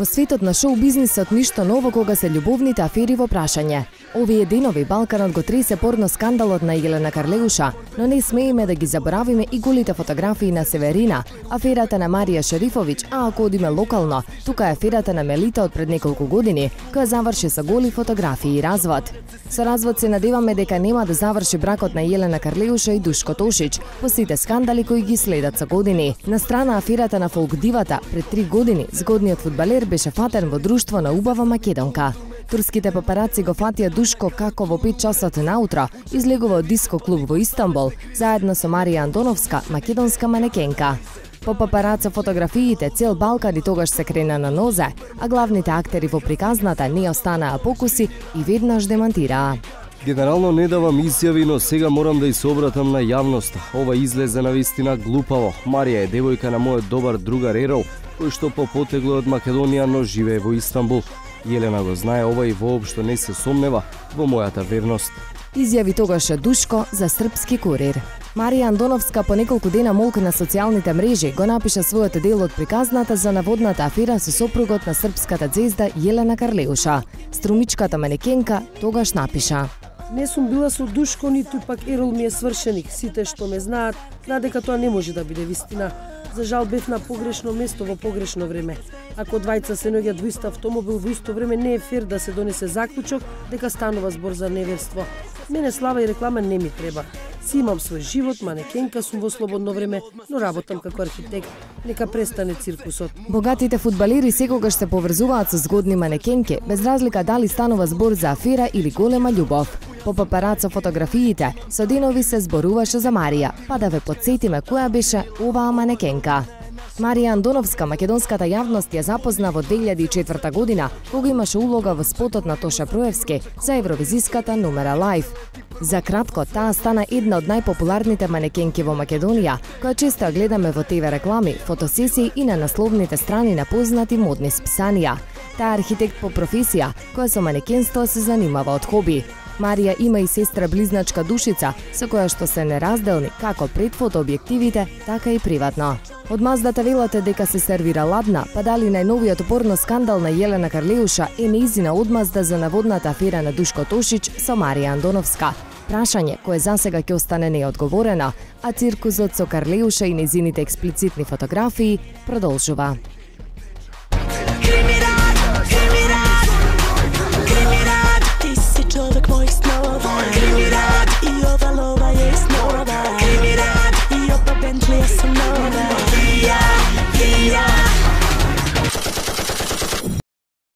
Во светот на шоу бизнисот ништо ново кога се љубовните афери во прашање. Овие денови Балканот го тресе порно скандалот на Елена Карлеуша, но не смееме да ги заборавиме и голите фотографии на Северина, аферата на Марија Шерифовиќ, а ако одиме локално, тука е аферата на Мелита од пред неколку години, која заврши со голи фотографии и развод. Со развод се надеваме дека нема да заврши бракот на Елена Карлеуша и Душко Тошиќ, по сите скандали кои ги следат со години. На страна аферата на фолк дивата, пред 3 години згодниот фудбалер беше фатен во друштво на убава македонка. Турските папараци го фатија Душко како во 5 часот наутро излегува од диско клуб во Истанбул, заедно со Марија Андоновска, македонска манекенка. По папараца фотографиите цел Балкан и тогаш се крена на нозе, а главните актери во приказната не останаа покуси и веднаш демантираа. Генерално не давам изјави, но сега морам да и се обратам на јавноста. Ова излезе навистина глупаво. Марија е девојка на мојот добар другар Ерол, кој што по потегло од Македонија, но живее во Истанбул. Елена го знае ова и воопшто не се сомнева во мојата верност. Изјави тогаш Душко за српски курир. Марија Андоновска по неколку дена молка на социјалните мрежи го напиша својот дел од приказната за наводната афера со сопругот на српската ѕвезда Елена Карлеуша. Струмичката манекенка тогаш напиша: Не сум била со Душко, ниту пак Ерол ми е свршеник. Сите што ме знаат дека тоа не може да биде вистина. За жал бев на погрешно место во погрешно време. Ако двајца се наоѓаат во ист автомобил во исто време, не е фер да се донесе заклучок дека станува збор за неверство. Мене слава и реклама не ми треба. Си имам свој живот, манекенка сум во слободно време, но работам како архитект. Нека престане циркусот. Богатите фудбалери секогаш се поврзуваат со згодни манекенки, без разлика дали станува збор за афера или голема љубов. По папарацо фотографиите, со денови се зборуваше за Марија, па да ве потсетиме која беше оваа манекенка. Марија Андоновска македонската јавност ја запозна во 2004 година, кога имаше улога во спотот на Тоша Проевски за евровизиската Numera Live. За кратко, таа стана една од најпопуларните манекенки во Македонија, која често ја гледаме во ТВ реклами, фотосесии и на насловните страни на познати модни списанија. Таа е архитект по професија, која со манекенство се занимава од хоби. Марија има и сестра близначка Душица, со која што се неразделни како пред фотообјективите, така и приватно. Од маздата велате дека се сервира ладна, па дали најновиот порно скандал на Елена Карлеуша е неизина одмазда за наводната афера на Душко Тошиќ со Марија Андоновска. Прашање кое засега ќе остане неодговорено, а циркусот со Карлеуша и незините експлицитни фотографии продолжува. Čovek mojih snova, kriminal, i ova lova je snova, kriminal, i oba Bentley sam nova.